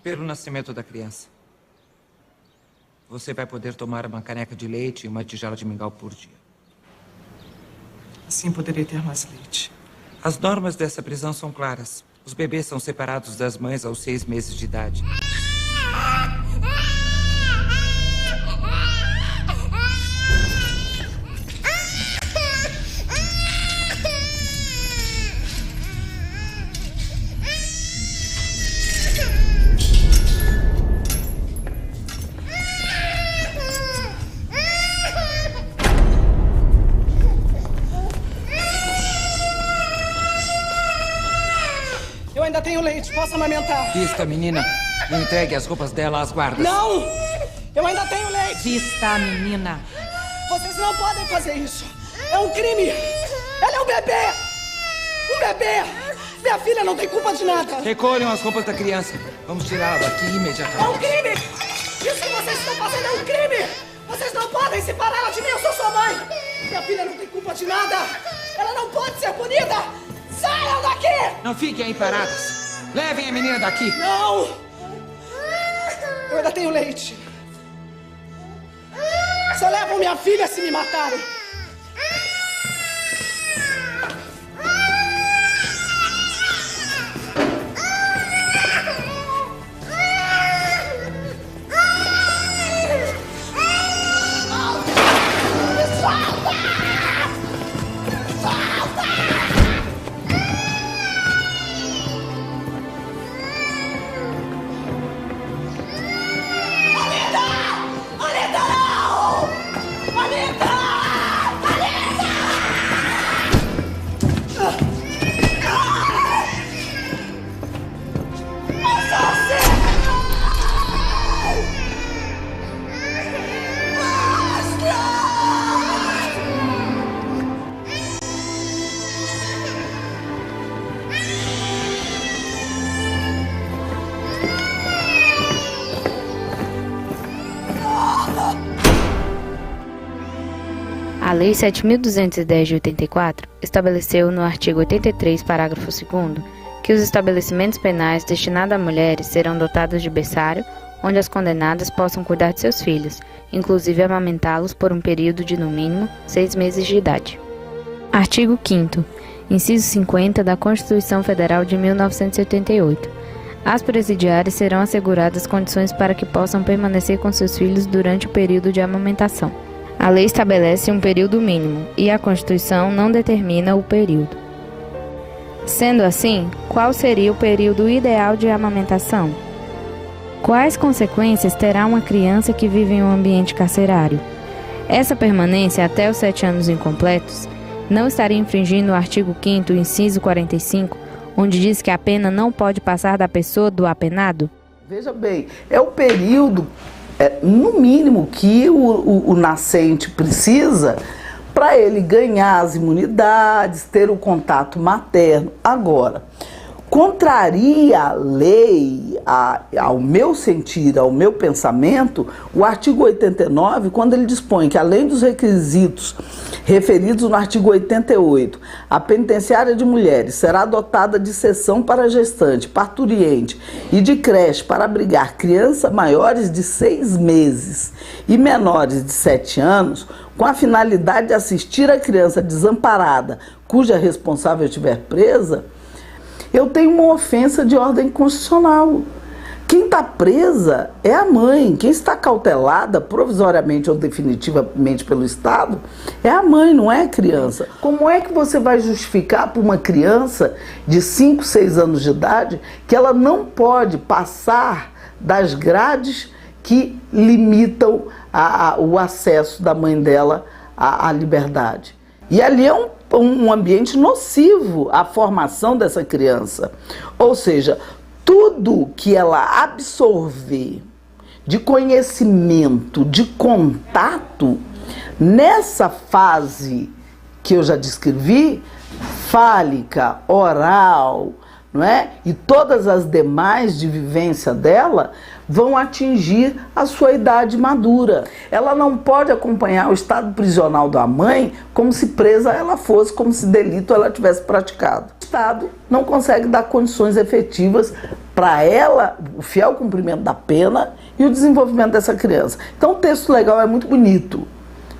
pelo nascimento da criança. Você vai poder tomar uma caneca de leite e uma tigela de mingau por dia. Assim poderei ter mais leite. As normas dessa prisão são claras. Os bebês são separados das mães aos 6 meses de idade. Eu ainda tenho leite, posso amamentar? Vista, menina. Entregue as roupas dela às guardas. Não! Eu ainda tenho leite! Vista, menina. Vocês não podem fazer isso! É um crime! Ela é um bebê! Um bebê! Minha filha não tem culpa de nada! Recolham as roupas da criança. Vamos tirá-la daqui imediatamente. É um crime! Isso que vocês estão fazendo é um crime! Vocês não podem separar ela de mim, eu sou sua mãe! Minha filha não tem culpa de nada! Ela não pode ser punida! Saiam daqui! Não fiquem aí paradas. Levem a menina daqui. Não! Eu ainda tenho leite. Só levam minha filha se me matarem. A Lei 7.210 de 84 estabeleceu no artigo 83, parágrafo 2º, que os estabelecimentos penais destinados a mulheres serão dotados de berçário, onde as condenadas possam cuidar de seus filhos, inclusive amamentá-los por um período de, no mínimo, 6 meses de idade. Artigo 5º, inciso 50 da Constituição Federal de 1988. Às presidiárias serão asseguradas condições para que possam permanecer com seus filhos durante o período de amamentação. A lei estabelece um período mínimo e a Constituição não determina o período. Sendo assim, qual seria o período ideal de amamentação? Quais consequências terá uma criança que vive em um ambiente carcerário? Essa permanência até os 7 anos incompletos não estaria infringindo o artigo 5º, inciso 45, onde diz que a pena não pode passar da pessoa do apenado? Veja bem, é o período, no mínimo, que o nascente precisa para ele ganhar as imunidades, ter o contato materno. Agora, contraria a lei, ao meu sentir, ao meu pensamento, o artigo 89, quando ele dispõe que, além dos requisitos referidos no artigo 88, a penitenciária de mulheres será dotada de seção para gestante, parturiente e de creche para abrigar crianças maiores de 6 meses e menores de 7 anos, com a finalidade de assistir a criança desamparada, cuja responsável estiver presa, eu tenho uma ofensa de ordem constitucional. Quem está presa é a mãe. Quem está cautelada, provisoriamente ou definitivamente pelo Estado, é a mãe, não é a criança. Como é que você vai justificar para uma criança de 5, 6 anos de idade que ela não pode passar das grades que limitam o acesso da mãe dela à liberdade? E ali é um ambiente nocivo à formação dessa criança. Ou seja, tudo que ela absorver de conhecimento, de contato, nessa fase que eu já descrevi, fálica, oral, não é? E todas as demais de vivência dela vão atingir a sua idade madura. Ela não pode acompanhar o estado prisional da mãe como se presa ela fosse, como se delito ela tivesse praticado. O Estado não consegue dar condições efetivas para ela, o fiel cumprimento da pena e o desenvolvimento dessa criança. Então o texto legal é muito bonito.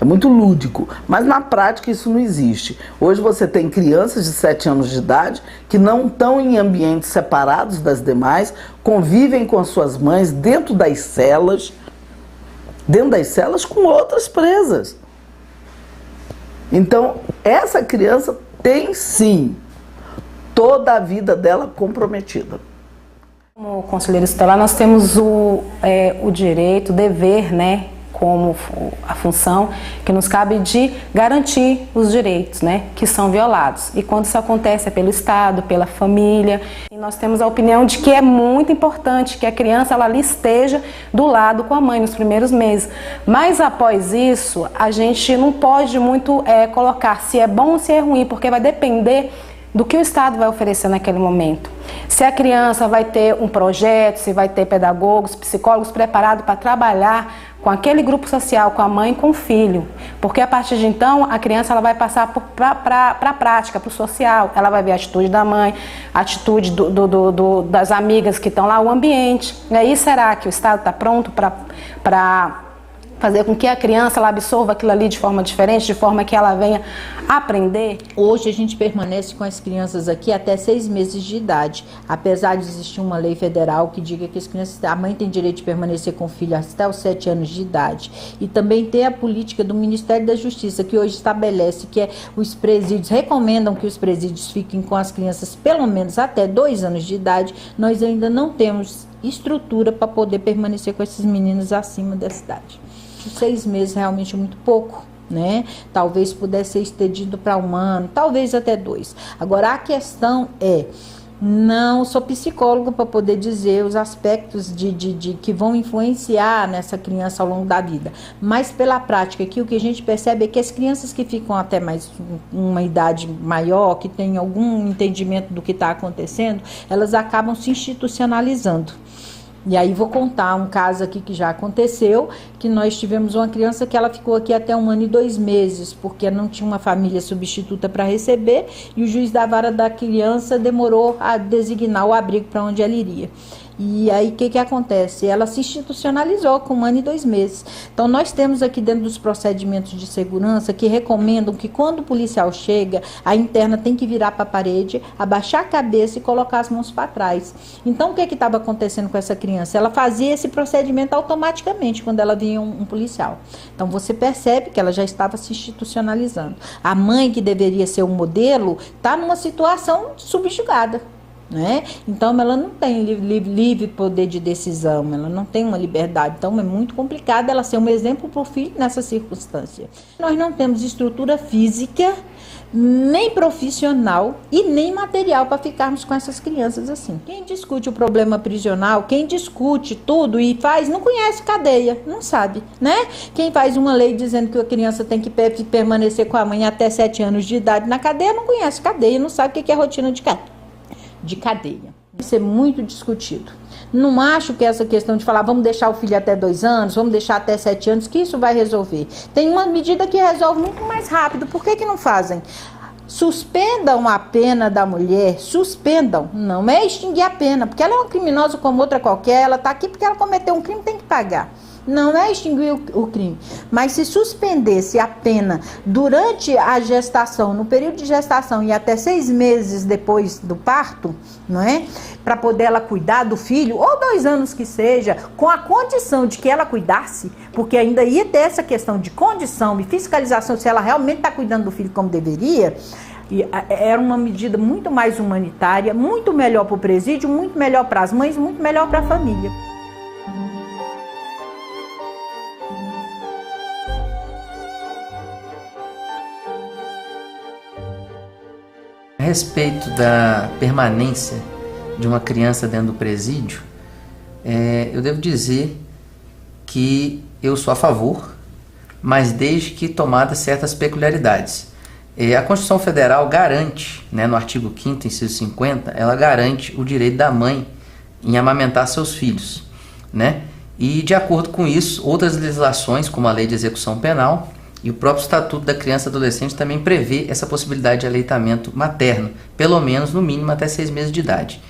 É muito lúdico, mas na prática isso não existe. Hoje você tem crianças de 7 anos de idade que não estão em ambientes separados das demais, convivem com as suas mães dentro das celas com outras presas. Então, essa criança tem sim toda a vida dela comprometida. Como conselheiro tutelar, nós temos o direito, o dever, né, como a função que nos cabe de garantir os direitos, né, que são violados. E quando isso acontece é pelo Estado, pela família. E nós temos a opinião de que é muito importante que a criança ela ali esteja do lado com a mãe nos primeiros meses. Mas após isso, a gente não pode muito colocar se é bom ou se é ruim, porque vai depender do que o Estado vai oferecer naquele momento. Se a criança vai ter um projeto, se vai ter pedagogos, psicólogos preparados para trabalhar com aquele grupo social, com a mãe e com o filho. Porque a partir de então, a criança ela vai passar para a prática, para o social. Ela vai ver a atitude da mãe, a atitude das amigas que estão lá, o ambiente. E aí será que o Estado está pronto para fazer com que a criança ela absorva aquilo ali de forma diferente, de forma que ela venha aprender? Hoje a gente permanece com as crianças aqui até 6 meses de idade, apesar de existir uma lei federal que diga que as crianças, a mãe tem direito de permanecer com o filho até os 7 anos de idade. E também tem a política do Ministério da Justiça, que hoje estabelece que os presídios, recomendam que os presídios fiquem com as crianças pelo menos até 2 anos de idade. Nós ainda não temos estrutura para poder permanecer com esses meninos acima dessa idade. 6 meses realmente é muito pouco, né? Talvez pudesse ser estendido para 1 ano, talvez até 2. Agora, a questão é, não sou psicóloga para poder dizer os aspectos que vão influenciar nessa criança ao longo da vida, mas pela prática aqui o que a gente percebe é que as crianças que ficam até mais uma idade maior, que têm algum entendimento do que está acontecendo, elas acabam se institucionalizando. E aí vou contar um caso aqui que já aconteceu, que nós tivemos uma criança que ela ficou aqui até 1 ano e 2 meses, porque não tinha uma família substituta para receber, e o juiz da vara da criança demorou a designar o abrigo para onde ela iria. E aí, o que acontece? Ela se institucionalizou com 1 ano e 2 meses. Então, nós temos aqui dentro dos procedimentos de segurança que recomendam que quando o policial chega, a interna tem que virar para a parede, abaixar a cabeça e colocar as mãos para trás. Então, o que estava acontecendo com essa criança? Ela fazia esse procedimento automaticamente quando ela vinha um policial. Então, você percebe que ela já estava se institucionalizando. A mãe, que deveria ser o modelo, está numa situação subjugada. Né? Então ela não tem livre poder de decisão, ela não tem uma liberdade, então é muito complicado ela ser um exemplo para o filho nessa circunstância. Nós não temos estrutura física, nem profissional e nem material para ficarmos com essas crianças assim. Quem discute o problema prisional, quem discute tudo e faz, não conhece cadeia, não sabe, né? Quem faz uma lei dizendo que a criança tem que permanecer com a mãe até 7 anos de idade na cadeia, não conhece cadeia, não sabe o que é rotina de cadeia. Isso é muito discutido. Não acho que essa questão de falar vamos deixar o filho até 2 anos, vamos deixar até 7 anos, que isso vai resolver. Tem uma medida que resolve muito mais rápido. Por que não fazem? Suspendam a pena da mulher, suspendam. Não é extinguir a pena, porque ela é uma criminosa como outra qualquer, ela está aqui porque ela cometeu um crime, tem que pagar. Não é extinguir o crime, mas se suspendesse a pena durante a gestação, no período de gestação e até 6 meses depois do parto, não é? Para poder ela cuidar do filho, ou 2 anos que seja, com a condição de que ela cuidasse, porque ainda ia ter essa questão de condição e fiscalização, se ela realmente está cuidando do filho como deveria. E era uma medida muito mais humanitária, muito melhor para o presídio, muito melhor para as mães, muito melhor para a família. A respeito da permanência de uma criança dentro do presídio, eu devo dizer que eu sou a favor, mas desde que tomadas certas peculiaridades. A Constituição Federal garante, né, no artigo 5º, inciso 50, ela garante o direito da mãe em amamentar seus filhos, né? E de acordo com isso, outras legislações, como a Lei de Execução Penal e o próprio Estatuto da Criança e Adolescente também prevê essa possibilidade de aleitamento materno, pelo menos no mínimo até 6 meses de idade.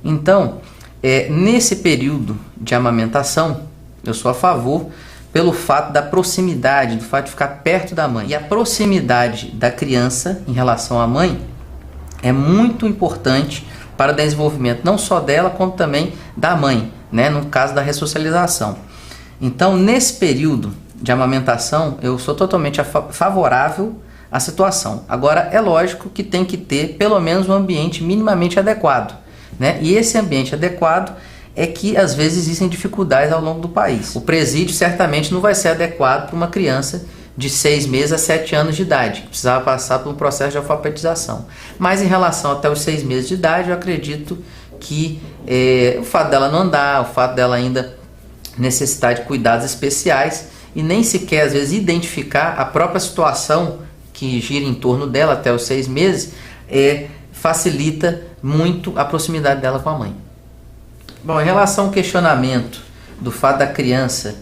Então, nesse período de amamentação, eu sou a favor pelo fato da proximidade, do fato de ficar perto da mãe. E a proximidade da criança em relação à mãe é muito importante para o desenvolvimento não só dela, como também da mãe, né, no caso da ressocialização. Então, nesse período de amamentação, eu sou totalmente favorável à situação. Agora, é lógico que tem que ter pelo menos um ambiente minimamente adequado, né? E esse ambiente adequado é que às vezes existem dificuldades ao longo do país. O presídio certamente não vai ser adequado para uma criança de 6 meses a 7 anos de idade, que precisava passar por um processo de alfabetização. Mas em relação até os 6 meses de idade, eu acredito que o fato dela não andar, o fato dela ainda necessitar de cuidados especiais e nem sequer às vezes identificar a própria situação que gira em torno dela até os 6 meses, facilita muito a proximidade dela com a mãe. Bom, em relação ao questionamento do fato da criança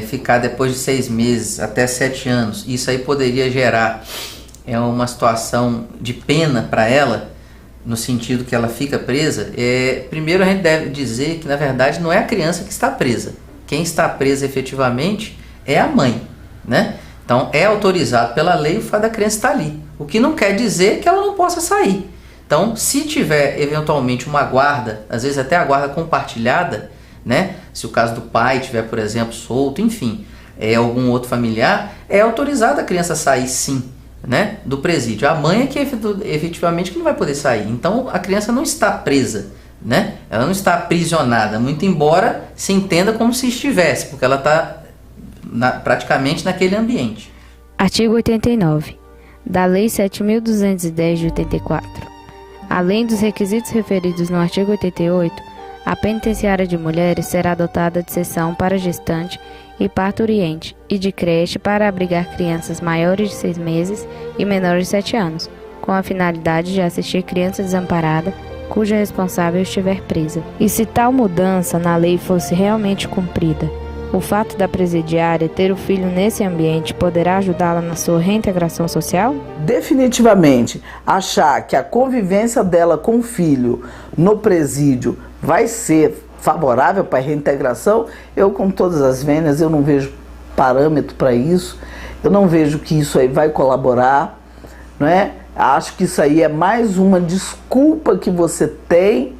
ficar depois de 6 meses até 7 anos, isso aí poderia gerar uma situação de pena para ela, no sentido que ela fica presa, primeiro a gente deve dizer que na verdade não é a criança que está presa. Quem está presa efetivamente é a mãe, né? Então é autorizado pela lei o fato da criança estar ali, o que não quer dizer que ela não possa sair. Então, se tiver eventualmente uma guarda, às vezes até a guarda compartilhada, né? Se o caso do pai tiver, por exemplo, solto, enfim, algum outro familiar, é autorizado a criança sair sim, né, do presídio. A mãe é que efetivamente que não vai poder sair. Então, a criança não está presa, né? Ela não está aprisionada, muito embora se entenda como se estivesse, porque ela está praticamente naquele ambiente. Artigo 89 da Lei 7.210 de 84. Além dos requisitos referidos no artigo 88, a penitenciária de mulheres será dotada de seção para gestante e parturiente e de creche para abrigar crianças maiores de 6 meses e menores de 7 anos, com a finalidade de assistir criança desamparada cuja responsável estiver presa. E se tal mudança na lei fosse realmente cumprida, o fato da presidiária ter o filho nesse ambiente poderá ajudá-la na sua reintegração social? Definitivamente, achar que a convivência dela com o filho no presídio vai ser favorável para a reintegração, eu com todas as vênias, eu não vejo parâmetro para isso, eu não vejo que isso aí vai colaborar, não é? Acho que isso aí é mais uma desculpa que você tem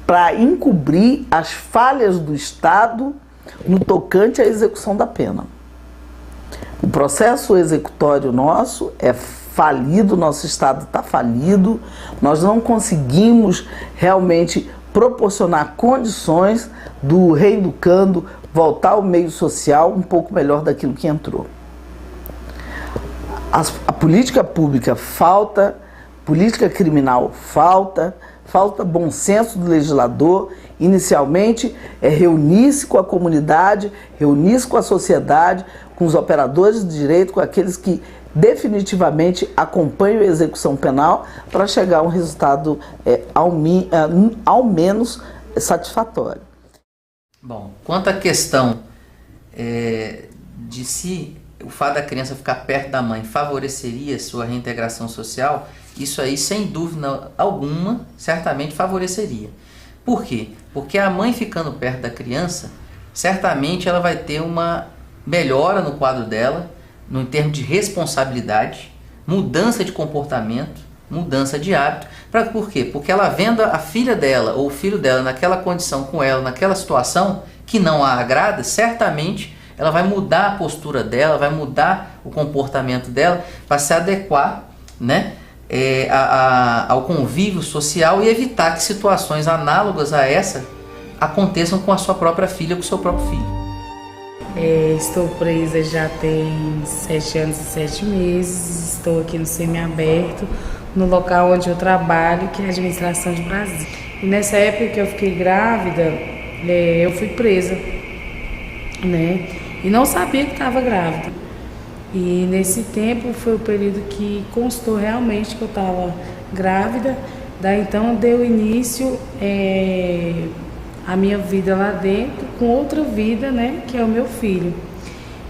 para encobrir as falhas do Estado no tocante à execução da pena. O processo executório nosso é falido, nosso Estado está falido, nós não conseguimos realmente proporcionar condições do reeducando voltar ao meio social um pouco melhor daquilo que entrou. A política pública falta, política criminal falta bom senso do legislador. Inicialmente, reunir-se com a comunidade, reunir-se com a sociedade, com os operadores de direito, com aqueles que definitivamente acompanham a execução penal para chegar a um resultado ao menos satisfatório. Bom, quanto à questão de se o fato da criança ficar perto da mãe favoreceria sua reintegração social, isso aí, sem dúvida alguma, certamente favoreceria. Por quê? Porque a mãe ficando perto da criança, certamente ela vai ter uma melhora no quadro dela, no termo de responsabilidade, mudança de comportamento, mudança de hábito. Por quê? Porque ela vendo a filha dela ou o filho dela naquela condição com ela, naquela situação que não a agrada, certamente ela vai mudar a postura dela, vai mudar o comportamento dela para se adequar, né, ao convívio social e evitar que situações análogas a essa aconteçam com a sua própria filha ou com o seu próprio filho. Estou presa já tem 7 anos e 7 meses, estou aqui no semiaberto, no local onde eu trabalho, que é a administração de Brasília. E nessa época que eu fiquei grávida, eu fui presa, né? E não sabia que estava grávida. E nesse tempo foi o período que constou realmente que eu estava grávida. Daí então deu início a minha vida lá dentro, com outra vida, né, que é o meu filho.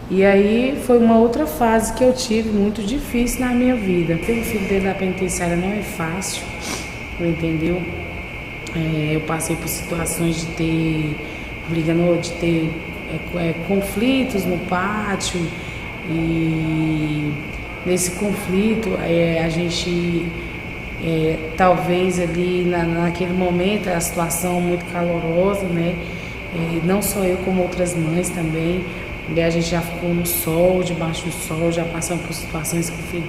E aí foi uma outra fase que eu tive muito difícil na minha vida. Ter um filho dentro da penitenciária não é fácil, entendeu? Eu passei por situações de ter conflitos no pátio, e nesse conflito a gente talvez ali naquele momento a situação muito calorosa, né? Não só eu como outras mães também. E a gente já ficou no sol, debaixo do sol, já passamos por situações que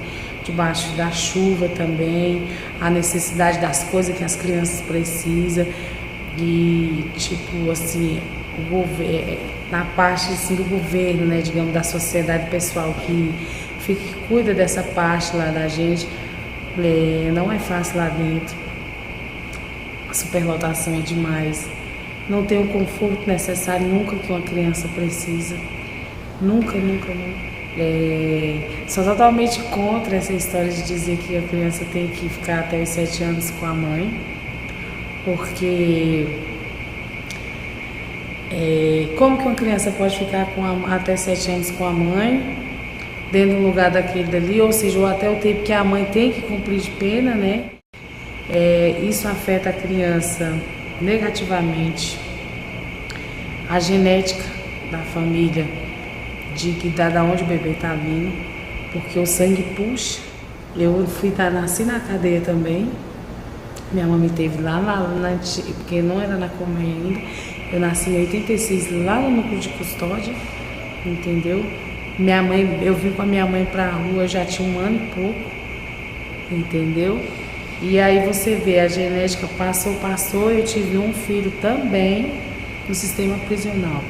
debaixo da chuva também, a necessidade das coisas que as crianças precisam. E tipo assim, o governo, na parte assim, do governo, né, digamos, da sociedade pessoal que cuida dessa parte lá da gente, não é fácil lá dentro. A superlotação é demais. Não tem o conforto necessário nunca que uma criança precisa. Nunca. Sou totalmente contra essa história de dizer que a criança tem que ficar até os 7 anos com a mãe, porque como que uma criança pode ficar até 7 anos com a mãe, dentro do lugar daquele dali, ou seja, ou até o tempo que a mãe tem que cumprir de pena, né? Isso afeta a criança negativamente. A genética da família, da onde o bebê está vindo, porque o sangue puxa. Eu nasci na cadeia também. Minha mãe me teve lá porque não era na Colmeia ainda. Eu nasci em 86 lá no núcleo de custódia, entendeu? Eu vim com a minha mãe para a rua, já tinha 1 ano e pouco, entendeu? E aí você vê, a genética passou, eu tive um filho também no sistema prisional.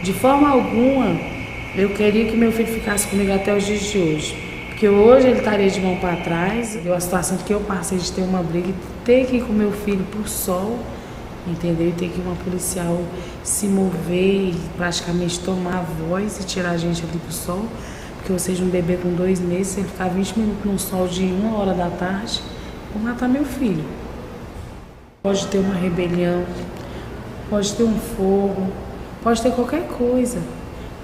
De forma alguma, eu queria que meu filho ficasse comigo até os dias de hoje. Porque hoje ele estaria de mão para trás, deu a situação que eu passei de ter uma briga e ter que ir com meu filho pro sol, entendeu? E ter que uma policial se mover e praticamente tomar a voz e tirar a gente ali pro sol. Porque ou seja, um bebê com 2 meses, ele ficar 20 minutos no sol de 1 hora da tarde, vou matar meu filho. Pode ter uma rebelião, pode ter um fogo, pode ter qualquer coisa.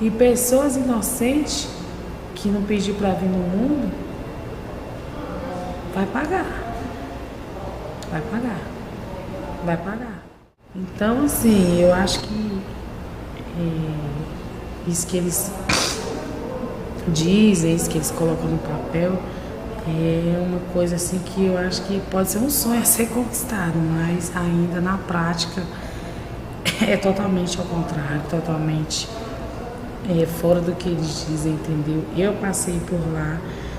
E pessoas inocentes que não pediu para vir no mundo, vai pagar. Então, assim, eu acho que isso que eles dizem, isso que eles colocam no papel, é uma coisa assim que eu acho que pode ser um sonho a ser conquistado, mas ainda na prática é totalmente ao contrário, totalmente fora do que eles dizem, entendeu? Eu passei por lá,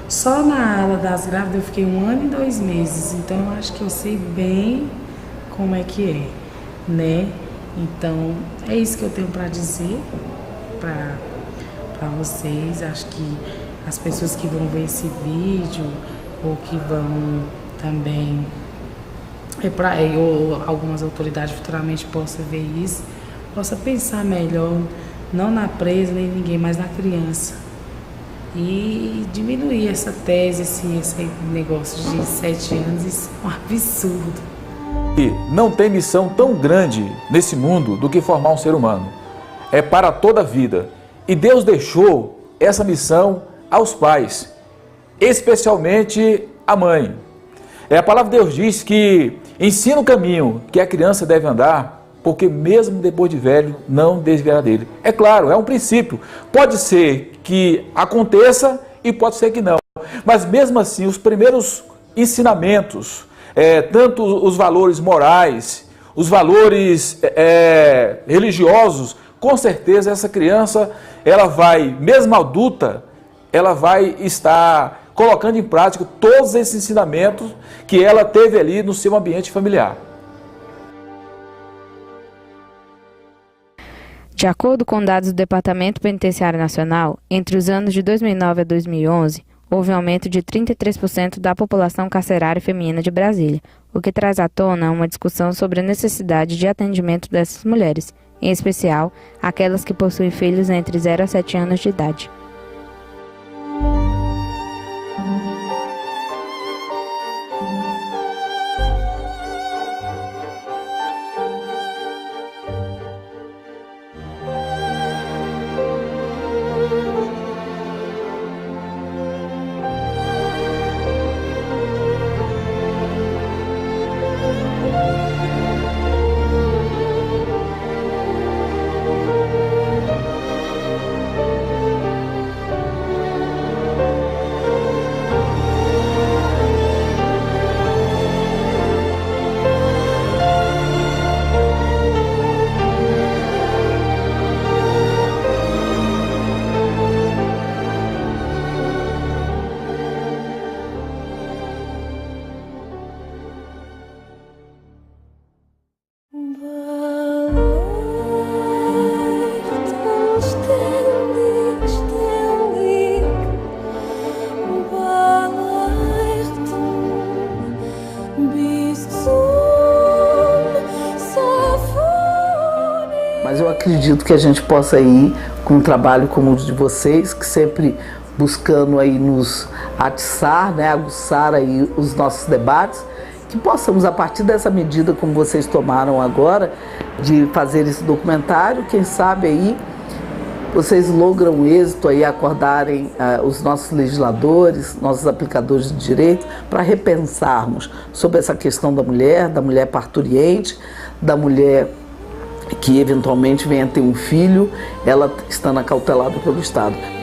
só na ala das grávidas eu fiquei 1 ano e 2 meses, então eu acho que eu sei bem como é que é, né? Então é isso que eu tenho para dizer para vocês. Acho que as pessoas que vão ver esse vídeo ou que vão também ou algumas autoridades futuramente possam ver isso, possa pensar melhor, não na presa nem ninguém, mas na criança, e diminuir essa tese, esse negócio de 7 anos. Isso é um absurdo. E não tem missão tão grande nesse mundo do que formar um ser humano. É para toda a vida. E Deus deixou essa missão aos pais, especialmente a mãe. A palavra de Deus diz que ensina o caminho que a criança deve andar, porque mesmo depois de velho, não desviará dele. É claro, é um princípio. Pode ser que aconteça e pode ser que não. Mas mesmo assim, os primeiros ensinamentos, tanto os valores morais, os valores religiosos, com certeza essa criança, ela vai, mesmo adulta, ela vai estar colocando em prática todos esses ensinamentos que ela teve ali no seu ambiente familiar. De acordo com dados do Departamento Penitenciário Nacional, entre os anos de 2009 a 2011, houve um aumento de 33% da população carcerária feminina de Brasília, o que traz à tona uma discussão sobre a necessidade de atendimento dessas mulheres, em especial aquelas que possuem filhos entre 0 a 7 anos de idade. Mas eu acredito que a gente possa ir com um trabalho como o de vocês, que sempre buscando aí nos atiçar, né, aguçar aí os nossos debates, que possamos, a partir dessa medida como vocês tomaram agora, de fazer esse documentário, quem sabe aí vocês logram êxito aí, acordarem os nossos legisladores, nossos aplicadores de direito, para repensarmos sobre essa questão da mulher parturiente, da mulher que eventualmente venha ter um filho, ela estando acautelada pelo Estado.